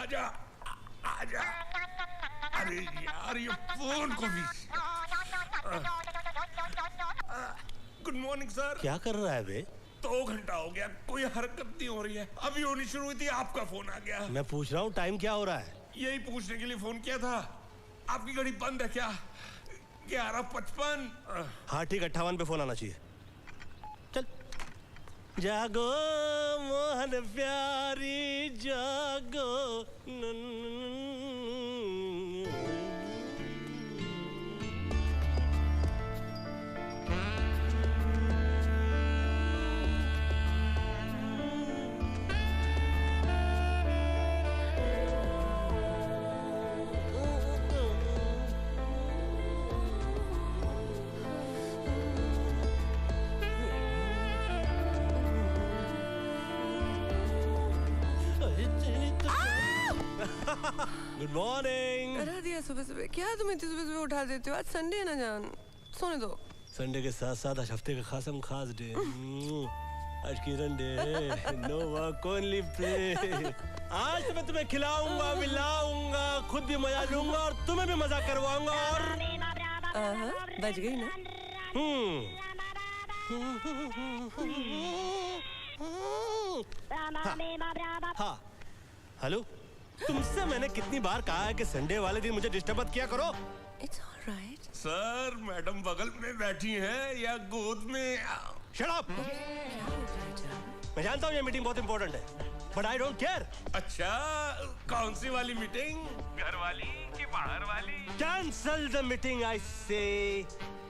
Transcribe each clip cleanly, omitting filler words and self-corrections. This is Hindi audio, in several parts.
आजा आजा। अरे यार ये फोन को भी। Good morning sir. क्या कर रहा है बे? 2 घंटा हो गया, कोई हरकत नहीं हो रही है। अभी होनी शुरू हुई थी, आपका फोन आ गया। मैं पूछ रहा हूँ टाइम क्या हो रहा है? यही पूछने के लिए फोन किया था। आपकी घड़ी बंद है क्या? 11:55। हाँ ठीक, 58 पे फोन आना चाहिए। चल। जागो मोहन प्यारी जागो। Good morning. डरा दिया सुबह सुबह। क्या तुम इतनी सुबह सुबह उठा देते हो? आज संडे है ना जान, सोने दो। संडे के साथ साथ आज हफ्ते का खासम खास डे। आज Kiran day. No work only play. आज तो मैं तुम्हें खिलाऊंगा, मिलाऊंगा, खुद भी मजा लूंगा और तुम्हें भी मजा करवाऊंगा। और बच गई ना? हाँ। हेलो, तुमसे मैंने कितनी बार कहा है कि संडे वाले दिन मुझे डिस्टर्ब मत किया करो। It's all right. Sir madam बगल में बैठी हैं या गोद में? Shut up. मैं जानता हूँ ये मीटिंग बहुत इंपॉर्टेंट है, बट आई डोंट केयर। अच्छा, कौन सी वाली मीटिंग? घर वाली कि बाहर वाली? कैंसल द मीटिंग आई से।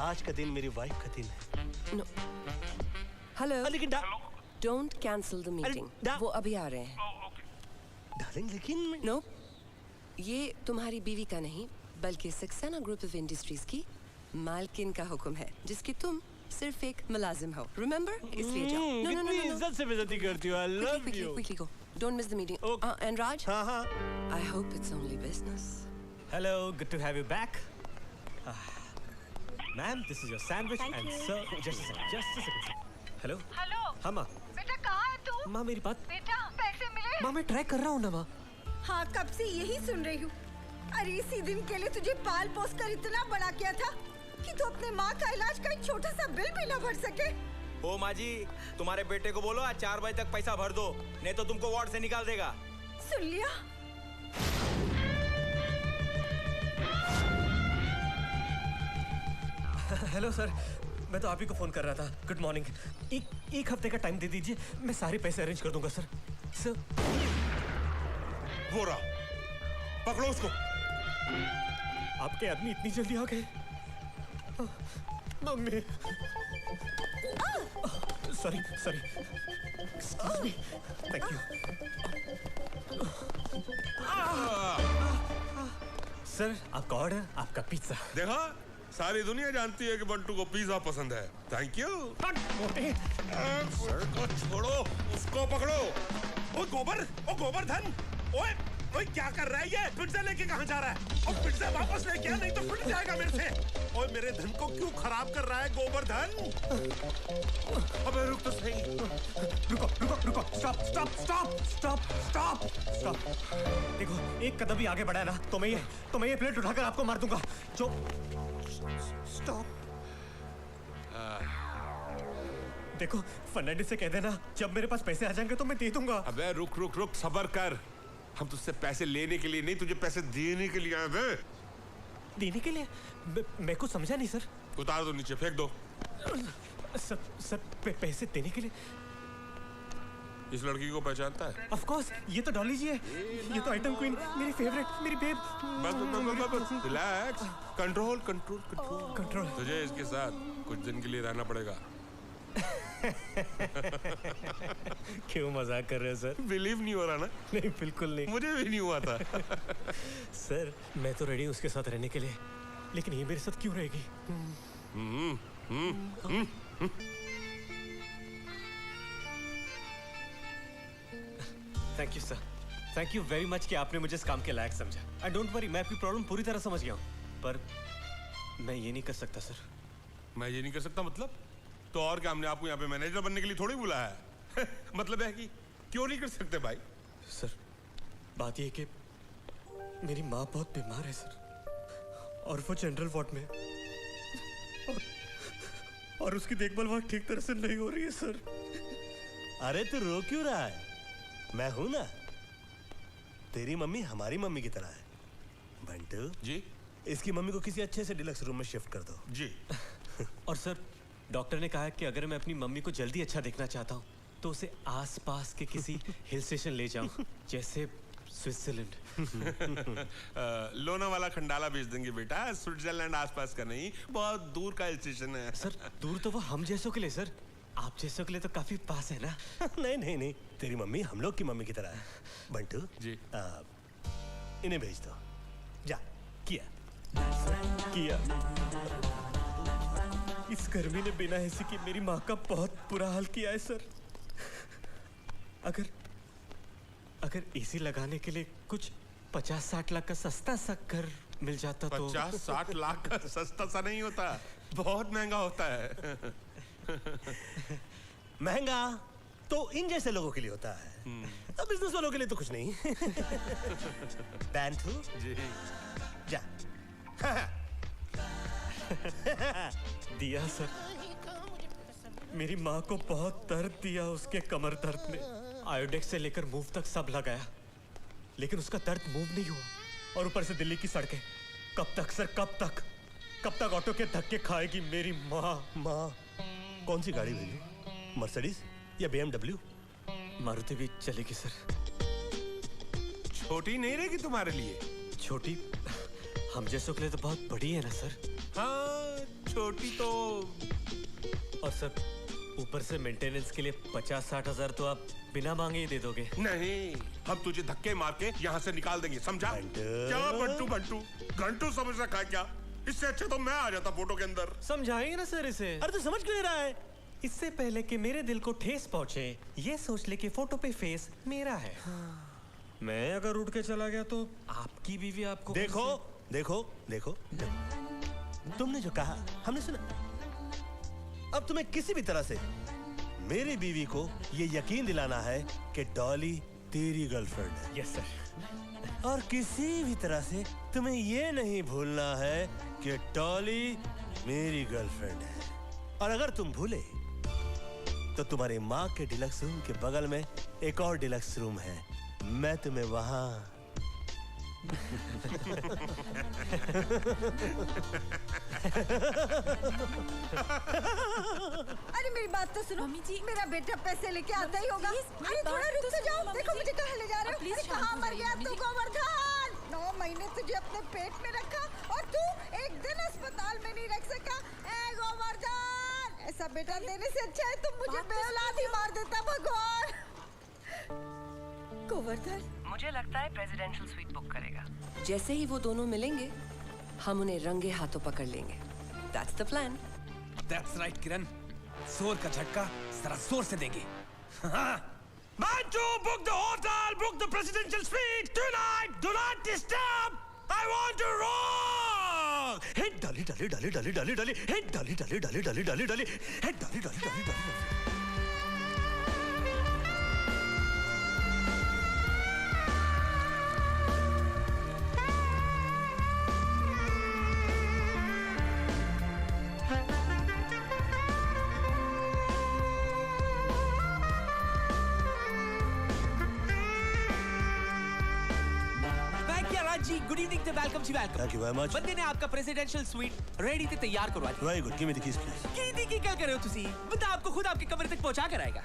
आज का दिन मेरी वाइफ का दिन है। No. Hello. लेकिन Don't cancel the meeting. वो अभी आ रहे हैं। डार्लिंग लेकिन नो, ये तुम्हारी बीवी का नहीं बल्कि सक्सेना ग्रुप ऑफ इंडस्ट्रीज की मालकिन का हुक्म है, जिसकी तुम सिर्फ एक मुलाजिम हो। रिमेंबर? इसलिए जाओ। No no no no. इज्जत से बेइज्जती करती हो। I love you. Quickly go. Don't miss the meeting. And Raj? हाँ हाँ। I hope it's only business. Hello, good to have you back. Ma'am, this is your sandwich. Thank and you. sir, just a second. Hello. Hello. हाँ माँ। बेटा कहाँ है तू? माँ मेरी बात। बेटा पैसे मिले? माँ मैं ट्राई कर रहा हूँ ना माँ। हाँ, कब से यही सुन रही हूँ। अरे इसी दिन के लिए तुझे पाल पोस कर इतना बड़ा किया था कि तू अपने माँ का इलाज का एक छोटा सा बिल भी न भर सके। ओ माँ जी, तुम्हारे बेटे को बोलो आज 4 बजे तक पैसा भर दो, नहीं तो तुमको वार्ड से निकाल देगा। सुन लिया? हेलो सर, मैं तो आप ही को फोन कर रहा था। Good morning. एक हफ्ते का टाइम दे दीजिए, मैं सारे पैसे अरेंज कर दूंगा सर। सर वो रहा, पकड़ो उसको। आपके आदमी इतनी जल्दी आ गए? Mummy. Sorry sorry. Excuse me. Thank you. Sir आपका ऑर्डर, आपका पिज्जा। देखा, सारी दुनिया जानती है कि बंटू को पिज्जा पसंद है। Thank you. को छोड़ो, उसको पकड़ो। ओ गोवर्धन, ओए ओए क्या कर रहा है ये? पिज्जा लेके कहाँ जा रहा है? और पिज्जा वापस लेके आ, नहीं तो पिट जाएगा मेरे से। ओए मेरे धन को क्यों खराब कर रहा है गोवर्धन? अबे रुक तो सही। रुको। स्टॉप। देखो एक कदम भी आगे बढ़ा है ना तो मैं ये प्लेट उठाकर आपको मार दूंगा। जो स्टॉप। देखो फर्नांडिस से कह देना जब मेरे पास पैसे आ जाएंगे तो मैं दे दूंगा। अबे रुक, सब्र कर। हम तुझसे पैसे लेने के लिए नहीं, तुझे पैसे देने के लिए आए थे। देने के लिए? मैं कुछ समझा नहीं सर। उतार दो नीचे, फेंक दो। सर पैसे देने के लिए? इस लड़की को पहचानता है? ऑफ कोर्स, ये तो डॉली जी है। ये तो आइटम क्वीन, मेरी फेवरेट, मेरी बेब। बस रिलैक्स। कंट्रोल। कंट्रोल। तुझे इसके साथ कुछ दिन के लिए रहना पड़ेगा। क्यों मजाक कर रहे हो सर? बिलीव नहीं हो रहा ना? नहीं बिल्कुल नहीं। मुझे भी नहीं हुआ था। सर मैं तो रेडी हूँ उसके साथ रहने के लिए, लेकिन ये मेरे साथ क्यों रहेगी? Thank you sir, thank you very much कि आपने मुझे इस काम के लायक समझा। आई डोंट वरी, मैं आपकी प्रॉब्लम पूरी तरह समझ गया हूँ, पर मैं ये नहीं कर सकता सर। मैं ये नहीं कर सकता मतलब? तो और क्या, हमने आपको यहाँ पे मैनेजर बनने के लिए थोड़ी बुलाया है। मतलब है कि क्यों नहीं कर सकते भाई? सर बात यह कि मेरी माँ बहुत बीमार है सर, और वो जनरल वार्ड में और उसकी देखभाल वहाँ ठीक तरह से नहीं हो रही है सर। अरे तू रो क्यों रहा है? मैं हूं ना। तेरी मम्मी हमारी मम्मी की तरह है। बंटू जी इसकी मम्मी को किसी अच्छे से डिलक्स रूम में शिफ्ट कर दो। जी। और सर डॉक्टर ने कहा है कि अगर मैं अपनी मम्मी को जल्दी अच्छा देखना चाहता हूँ तो उसे आसपास के किसी हिल स्टेशन ले जाऊं, जैसे स्विट्जरलैंड। लोनावाला खंडाला भेज देंगे बेटा, स्विट्जरलैंड आसपास का नहीं, बहुत दूर का हिल स्टेशन है। सर दूर तो वो हम जैसों के लिए सर, आप जैसों के लिए तो काफी पास है ना। नहीं नहीं नहीं, तेरी मम्मी हम लोग की मम्मी की तरह है। बंटू जी। इन्हें भेज दो। जा किया। इस गर्मी ने बिना एसी की मेरी माँ का बहुत बुरा हाल किया है सर। अगर एसी लगाने के लिए कुछ 50-60 लाख का सस्ता सा घर मिल जाता तो। 50-60 लाख का सस्ता सा नहीं होता, बहुत महंगा होता है। महंगा तो इन जैसे लोगों के लिए होता है, अब बिजनेस वालों के लिए तो कुछ नहीं। बैंटू जी। जा। दिया सर, मेरी माँ को बहुत दर्द दिया उसके कमर दर्द में। आयोडेक्स से लेकर मूव तक सब लगाया, लेकिन उसका दर्द मूव नहीं हुआ। और ऊपर से दिल्ली की सड़कें, कब तक सर, कब तक ऑटो के धक्के खाएगी मेरी माँ। कौन सी गाड़ी भेजूं? मर्सिडीज या BMW? मारुति भी चलेगी सर। छोटी नहीं रहेगी तुम्हारे लिए? छोटी हम जैसों के लिए तो बहुत बड़ी है ना सर। हाँ छोटी तो। और सर ऊपर से मेंटेनेंस के लिए 50-60 हजार तो आप बिना मांगे ही दे दोगे। नहीं, हम तुझे धक्के मार के यहाँ से निकाल देंगे, समझा? क्या बंटू घंटू समझ रखा है क्या? इससे अच्छा तो मैं आ जाता फोटो के अंदर। समझाएंगे ना सर इसे। अरे तू समझ क्यों नहीं रहा है? इससे पहले कि मेरे दिल को ठेस पहुंचे, ये सोच ले कि फोटो पे फेस मेरा है। मैं अगर उठ के चला गया तो आपकी बीवी आपको। देखो तुमने जो कहा हमने सुना। अब तुम्हें किसी भी तरह से मेरी बीवी को ये यकीन दिलाना है कि डॉली तेरी गर्लफ्रेंड है। Yes sir. और किसी भी तरह से तुम्हें ये नहीं भूलना है कि डॉली मेरी गर्लफ्रेंड है। और अगर तुम भूले तो तुम्हारी माँ के डिलक्स रूम के बगल में एक और डिलक्स रूम है, मैं तुम्हें वहां अरे मेरी बात तो सुनो मम्मी जी, मेरा बेटा पैसे लेके आता ही होगा। अरे थोड़ा रुक तो जाओ, देखो मुझे कहाँ ले जा रहे हो। अरे कहाँ मर गया तू गोवर्धन? 9 महीने तुझे अपने पेट में रखा और तू एक दिन अस्पताल में नहीं रख सका। ए गोवर्धन, ऐसा बेटा देने से अच्छा है तुम मुझे बेऔलाद ही मार देता। भगवान। गोवर्धन मुझे लगता है प्रेसिडेंशियल स्वीट बुक करेगा। जैसे ही वो दोनों मिलेंगे हम उन्हें रंगे हाथों पकड़ लेंगे। That's the plan. That's right, किरण। जोर का झटका जरा जोर से देंगे। Manju, book the hotel, book the presidential suite tonight. Do not disturb. I want to rock. Hey, Dolly. Hey, Dolly. Hey, Dolly. Good evening थे, वेलकम जी, welcome. Thank you very much. बंदे ने आपका प्रेसिडेंशियल स्वीट रेडी ते तैयार करवा दी। Very good, give me the keys please. की क्या कर रहे हो तुसी? बंदा आपको खुद आपके कमरे तक पहुंचा कर आएगा।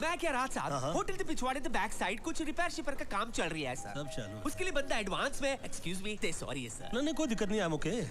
मैं क्या रात साहब, होटल के पिछवाड़े the बैक साइड कुछ रिपेयर शिपर का काम चल रही है सर। सब चालू। उसके लिए बंदा एडवांस में, एक्सक्यूज मी, ते सॉरी सर। नहीं कोई दिक्कत नहीं, I am okay.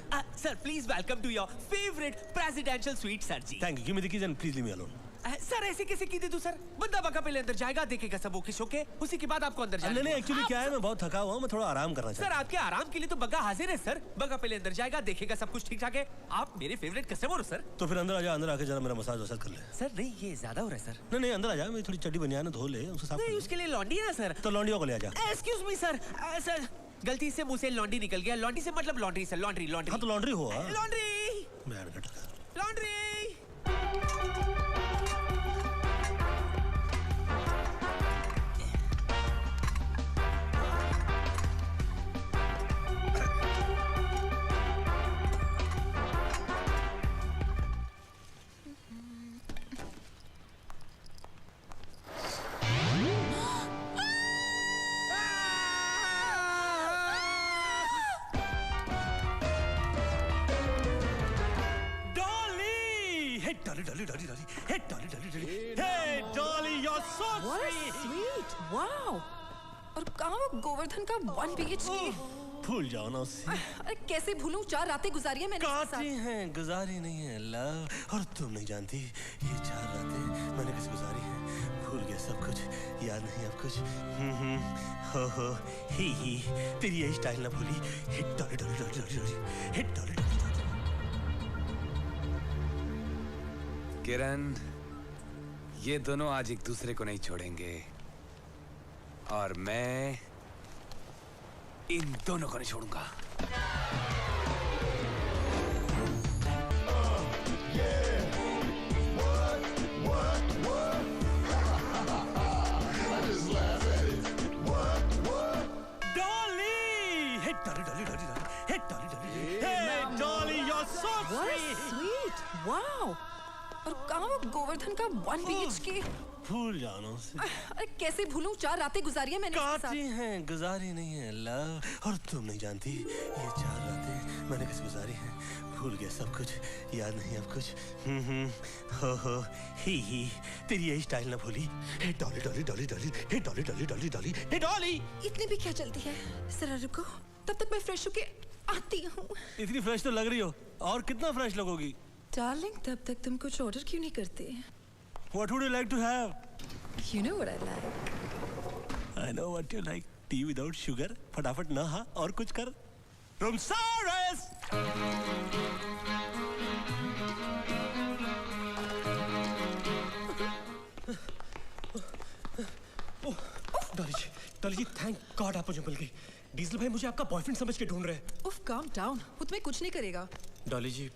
Sir please welcome to your favourite presidential suite sir ji. Thank you, give me the keys and please leave me alone. Sir ऐसे कैसे की थी तू सर? बंदा बग्गा पहले अंदर जाएगा, देखेगा सब ओके शोके, उसी के बाद आपको अंदर जाना। नहीं एक्चुअली क्या है, मैं बहुत थका हुआ हूँ, मैं थोड़ा आराम करना चाहता सर आपके आराम के लिए तो बग्गा हाजिर है सर। बग्गा पहले अंदर जाएगा, देखेगा सब कुछ ठीक ठाक है। आप मेरे फेवरेट कस्टमर हो सर। तो फिर अंदर आ जा, अंदर आके जरा मेरा मसाज वसाज कर ले। सर नहीं ये ज्यादा हो रहा है सर। नहीं अंदर आ जा, मेरी थोड़ी चड्डी बनियान धो ले, उसे साफ कर नहीं ले। उसके लिए लॉन्डी है ना सर। तो लॉन्डियों को ले आ जा। एक्सक्यूज मी सर, सर गलती से मुंह से लॉन्डी निकल गया। लॉन्डी से मतलब लॉन्ड्री सर, लॉन्ड्री लॉन्ड्री। हाँ तो लॉन्ड्री हुआ। Laundry laundry. और कहाँ वो गोवर्धन का 1 BHK? भूल जाओ ना उससे। अरे कैसे भूलूं, 4 रातें गुजारी है मैंने उसके काटी साथ। हैं, गुजारी नहीं है लव। और तुम नहीं जानती ये 4 रातें मैंने कैसे गुजारी हैं। भूल गया सब कुछ, याद नहीं अब कुछ। हो ही तेरी ये स्टाइल ना भूली। Hit Dolly Dolly Dolly Dolly Dolly hit Dolly Dolly Dolly. Kiran, ये दोनों आज एक दूसरे को नहीं छोड़ेंगे और मैं इन दोनों को नहीं छोड़ूंगा। Dolly hit Dolly Dolly Dolly Dolly hit Dolly Dolly. Hey Dolly you are so sweet, wow. और कहाँ वो गोवर्धन का 1 BHK? भूल जाओ उससे। अरे कैसे भूलूं, 4 रातें गुजारी है मैंने उसके काटी साथ। हैं, गुजारी नहीं है लव। और तुम नहीं जानती ये 4 रातें मैंने कैसे गुजारी हैं। भूल गया सब कुछ, याद नहीं अब कुछ। हो ही तेरी ये स्टाइल ना भूली। हे Dolly Dolly Dolly Dolly hey Dolly Dolly Dolly Dolly hey Dolly. इतनी भी क्या चलती है? जरा रुको, तब तक मैं फ्रेश होके आती हूँ। इतनी फ्रेश तो लग रही हो, और कितना फ्रेश लगोगी? डार्लिंग, तब तक तुम कुछ ऑर्डर क्यों नहीं करते? What would you like to have? You know what I like. I know what you like. Tea without sugar. फटाफट ना हाँ और कुछ कर. Room service. डॉली जी थैंक गॉड आप मुझे मिल गई। डीजल भाई मुझे आपका बॉयफ्रेंड समझ के ढूंढ रहे हैं। उफ, calm down. वो तुम्हें कुछ नहीं करेगा। डॉली जी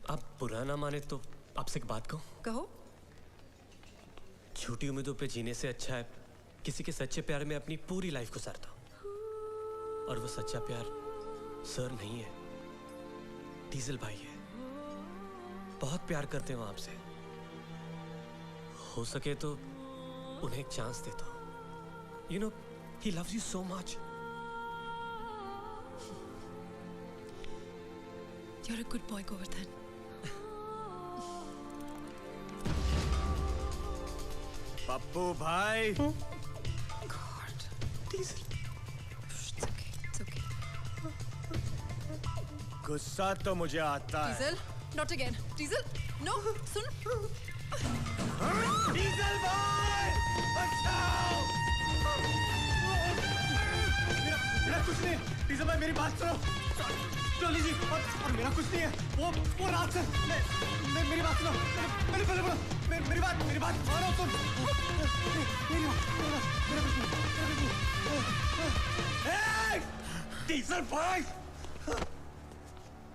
आप बुरा ना माने तो आपसे एक बात कहूं? कहो। झूठी उम्मीदों पे जीने से अच्छा है किसी के सच्चे प्यार में अपनी पूरी लाइफ गुजारता हूं। और वो सच्चा प्यार सर नहीं है, डीजल भाई है। बहुत प्यार करते हो आपसे, हो सके तो उन्हें एक चांस देता हूं। You know he loves you so much. You're a good boy, Govardhan. Pappu भाई। God. Diesel It's okay. It's okay. गुस्सा तो मुझे आता है। Diesel, not again. Diesel, no. Soon. Diesel भाई बचाओ। मेरा कुछ नहीं। डीजल भाई मेरी बात सुनो। डॉली जी और मेरा कुछ नहीं है। वो रात से मेरी बात सुनो। मेरी बात मानो तुम। डीजल भाई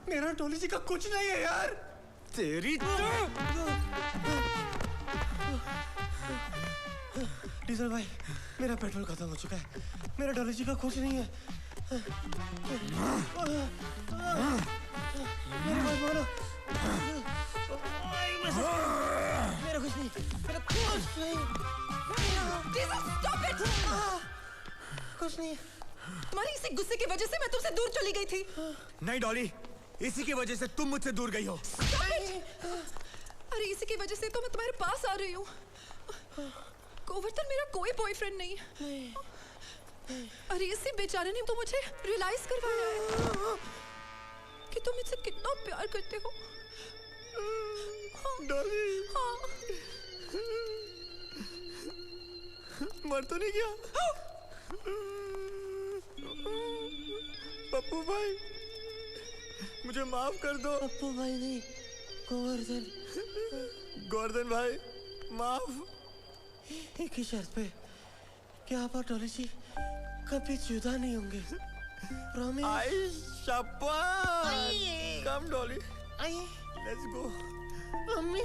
मेरा डॉली जी का कुछ नहीं है यार। तेरी डीजल भाई मेरा पेट्रोल खत्म हो चुका है। मेरा डॉली जी का कुछ नहीं है। मेरी बात मानो। मेरा कुछ नहीं। मेरा कुछ नहीं। Diesel, stop it. कुछ नहीं। तुम्हारी इसी गुस्से की वजह से मैं तुमसे दूर चली गई थी। नहीं डॉली, इसी की वजह से तुम मुझसे दूर गई हो। Stop it. अरे इसी की वजह से तो मैं तुम्हारे पास आ रही हूँ। गोवर्धन मेरा कोई बॉयफ्रेंड नहीं। अरे इसी बेचारे ने तो मुझे रियलाइज करवाया है कि तुम मुझसे कितना प्यार करते हो। डॉली हाँ। मर तो नहीं गया? पप्पू भाई, मुझे माफ कर दो। पप्पू भाई नहीं, गोवर्धन। गोवर्धन भाई, माफ। एक ही शर्त पे कि आप और डॉली जी कभी जुदा नहीं होंगे। प्रॉमिस। आई शपथ। कम डॉली, लेट्स गो। मम्मी।